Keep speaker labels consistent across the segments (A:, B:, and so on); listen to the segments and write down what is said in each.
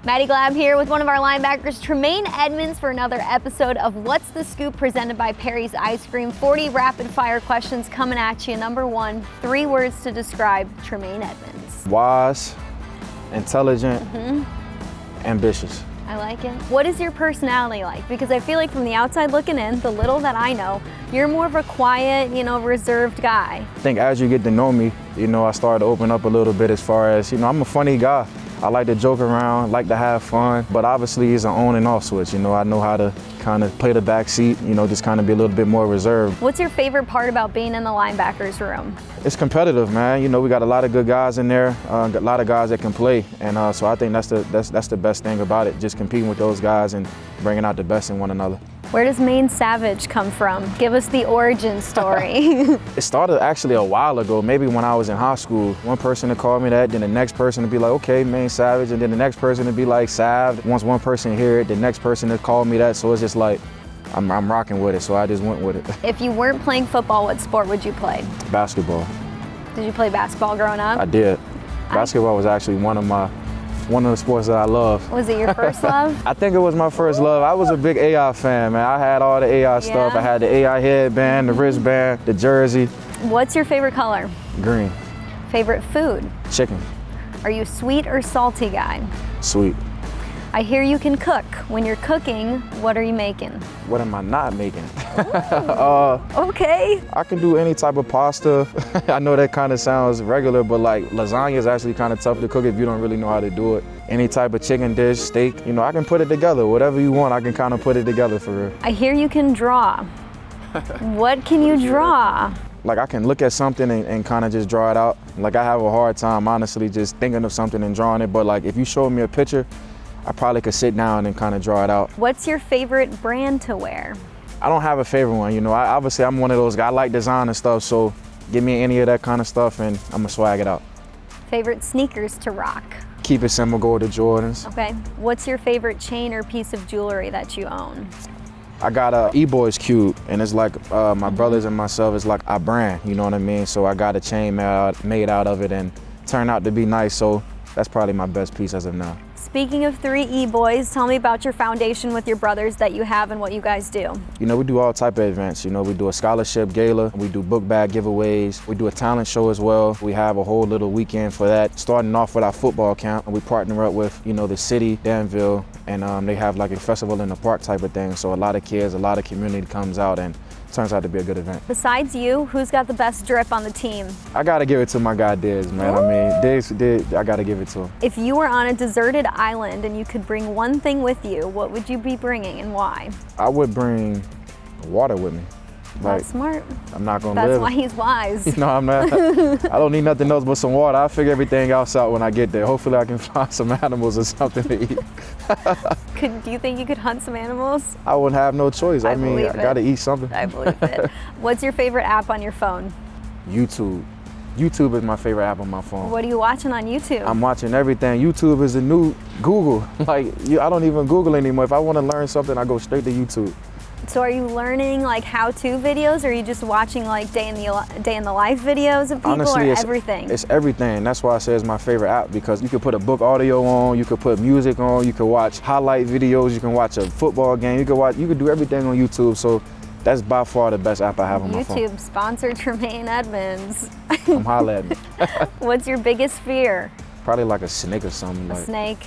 A: Maddie Glab here with one of our linebackers, Tremaine Edmunds, for another episode of What's the Scoop presented by Perry's Ice Cream. 40 rapid fire questions coming at you. Number one, 3 words to describe Tremaine Edmunds.
B: Wise, intelligent, ambitious.
A: I like it. What is your personality like? Because I feel like from the outside looking in, the little that I know, you're more of a quiet, reserved guy.
B: I think as you get to know me, I started to open up a little bit as far as, I'm a funny guy. I like to joke around, like to have fun, but obviously it's an on and off switch. I know how to kind of play the back seat, just kind of be a little bit more reserved.
A: What's your favorite part about being in the linebackers room?
B: It's competitive, man. We got a lot of good guys in there, a lot of guys that can play, and so I think that's the best thing about it, just competing with those guys and bringing out the best in one another.
A: Where does Maine Savage come from? Give us the origin story.
B: It started actually a while ago, maybe when I was in high school. One person would call me that, then the next person would be like, okay, Maine Savage, and then the next person would be like, Sav. Once one person hear it, the next person would call me that, so it's just like, I'm rocking with it, so I just went with it.
A: If you weren't playing football, what sport would you play?
B: Basketball.
A: Did you play basketball growing up?
B: I did. Basketball was actually one of the sports that I love.
A: Was it your first love?
B: I think it was my first love. I was a big AI fan, man. I had all the AI stuff. I had the AI headband, the wristband, the jersey.
A: What's your favorite color?
B: Green.
A: Favorite food?
B: Chicken.
A: Are you a sweet or salty guy?
B: Sweet.
A: I hear you can cook. When you're cooking, what are you making?
B: What am I not making?
A: Okay.
B: I can do any type of pasta. I know that kind of sounds regular, but like lasagna is actually kind of tough to cook if you don't really know how to do it. Any type of chicken dish, steak, I can put it together. Whatever you want, I can kind of put it together for real.
A: I hear you can draw. What can you draw?
B: Like I can look at something and kind of just draw it out. Like I have a hard time, honestly, just thinking of something and drawing it. But like if you show me a picture, I probably could sit down and kind of draw it out.
A: What's your favorite brand to wear?
B: I don't have a favorite one, obviously I'm one of those guys, I like design and stuff, so give me any of that kind of stuff and I'm gonna swag it out.
A: Favorite sneakers to rock?
B: Keep it simple, go with the Jordans.
A: Okay. What's your favorite chain or piece of jewelry that you own?
B: I got a E-Boys Cube, and it's like my brothers and myself, it's like our brand, you know what I mean? So I got a chain made out of it and turned out to be nice, so that's probably my best piece as of now.
A: Speaking of 3 E-Boys, tell me about your foundation with your brothers that you have and what you guys do.
B: We do all type of events. We do a scholarship gala, we do book bag giveaways, we do a talent show as well. We have a whole little weekend for that. Starting off with our football camp, we partner up with, the city, Danville, and they have like a festival in the park type of thing. So a lot of kids, a lot of community comes out and turns out to be a good event.
A: Besides you, who's got the best drip on the team?
B: I gotta give it to my guy Diz, man.
A: Ooh.
B: I mean, Diz, I gotta give it to him.
A: If you were on a deserted island and you could bring one thing with you, what would you be bringing and why?
B: I would bring water with me.
A: That's smart.
B: I'm not gonna live.
A: That's why he's wise.
B: I'm not. I don't need nothing else but some water. I'll figure everything else out when I get there. Hopefully I can find some animals or something to eat.
A: Do you think you could hunt some animals?
B: I wouldn't have no choice. I mean, I gotta eat something.
A: I believe it. What's your favorite app on your phone?
B: YouTube. YouTube is my favorite app on my phone.
A: What are you watching on YouTube?
B: I'm watching everything. YouTube is the new Google. I don't even Google anymore. If I want to learn something, I go straight to YouTube.
A: So are you learning like how-to videos, or are you just watching like day in the life videos of people?
B: Honestly,
A: or everything?
B: It's everything. That's why I say it's my favorite app, because you could put a book audio on, you could put music on, you could watch highlight videos, you can watch a football game, you could do everything on YouTube. So that's by far the best app I have on my phone.
A: YouTube sponsor Tremaine Edmunds.
B: Come holla at me.
A: What's your biggest fear?
B: Probably like a snake or something.
A: A snake.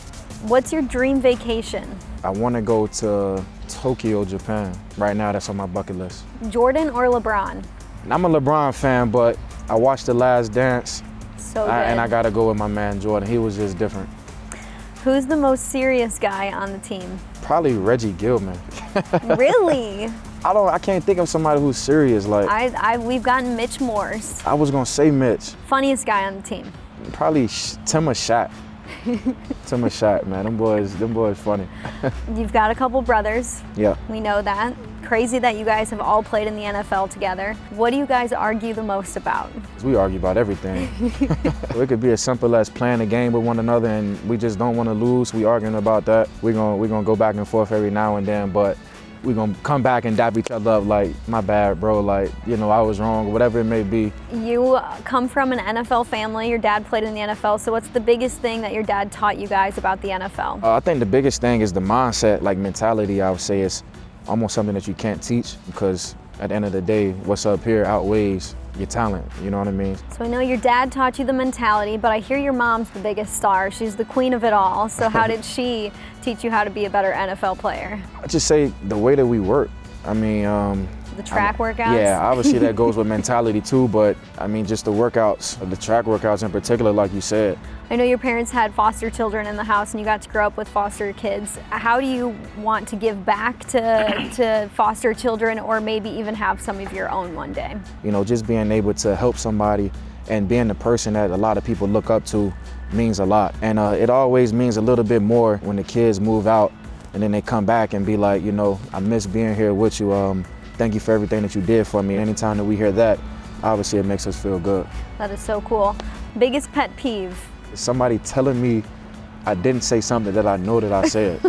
A: What's your dream vacation?
B: I want to go to Tokyo, Japan. Right now, that's on my bucket list.
A: Jordan or LeBron?
B: I'm a LeBron fan, but I watched The Last Dance.
A: So good.
B: And I got to go with my man Jordan. He was just different.
A: Who's the most serious guy on the team?
B: Probably Reggie Gilman.
A: Really?
B: I can't think of somebody who's serious.
A: We've gotten Mitch Morse.
B: I was gonna say Mitch.
A: Funniest guy on the team?
B: Probably Timma Shat. Timma Shat, man. Them boys funny.
A: You've got a couple brothers.
B: Yeah.
A: We know that. Crazy that you guys have all played in the NFL together. What do you guys argue the most about?
B: We argue about everything. It could be as simple as playing a game with one another and we just don't want to lose. We arguing about that. We're gonna go back and forth every now and then, but we're gonna come back and dap each other up like, my bad, bro, like, you know, I was wrong, or whatever it may be.
A: You come from an NFL family. Your dad played in the NFL, so what's the biggest thing that your dad taught you guys about the NFL?
B: I think the biggest thing is the mindset, like mentality, I would say is almost something that you can't teach, because at the end of the day, what's up here outweighs your talent, you know what I mean?
A: So I know your dad taught you the mentality, but I hear your mom's the biggest star. She's the queen of it all. So how did she teach you how to be a better NFL player?
B: I just say the way that we work. I mean,
A: The track workouts?
B: Yeah, obviously that goes with mentality too, but I mean, just the workouts, the track workouts in particular, like you said.
A: I know your parents had foster children in the house and you got to grow up with foster kids. How do you want to give back to foster children, or maybe even have some of your own one day?
B: You know, just being able to help somebody and being the person that a lot of people look up to means a lot. And it always means a little bit more when the kids move out and then they come back and be like, you know, I miss being here with you. Thank you for everything that you did for me. Anytime that we hear that, obviously it makes us feel good.
A: That is so cool. Biggest pet peeve?
B: Somebody telling me I didn't say something that I know that I said.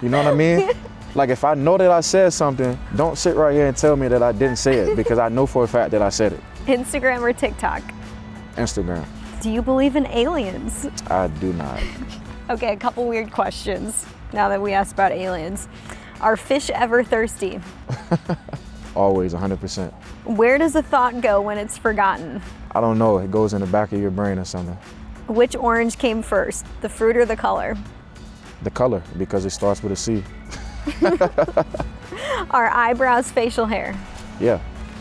B: You know what I mean? Like, if I know that I said something, don't sit right here and tell me that I didn't say it, because I know for a fact that I said it.
A: Instagram or TikTok?
B: Instagram.
A: Do you believe in aliens?
B: I do not.
A: Okay, a couple weird questions now that we asked about aliens. Are fish ever thirsty?
B: Always, 100%.
A: Where does a thought go when it's forgotten?
B: I don't know, it goes in the back of your brain or something.
A: Which orange came first, the fruit or the color?
B: The color, because it starts with a C.
A: Are eyebrows facial hair?
B: Yeah,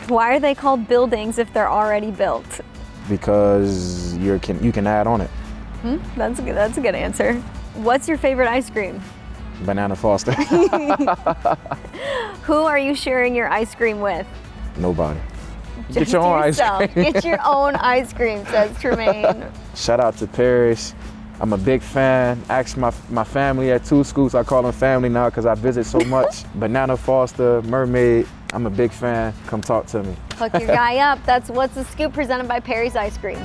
A: Why are they called buildings if they're already built?
B: because you can add on it.
A: That's a good answer. What's your favorite ice cream?
B: Banana Foster.
A: Who are you sharing your ice cream with?
B: Nobody. Get
A: Just
B: your own ice
A: yourself.
B: cream.
A: Get your own ice cream, says Tremaine.
B: Shout out to Paris. I'm a big fan. Ask my family at 2 Scoops. I call them family now because I visit so much. Banana Foster, Mermaid. I'm a big fan. Come talk to me.
A: Hook your guy up. That's What's the Scoop, presented by Perry's Ice Cream.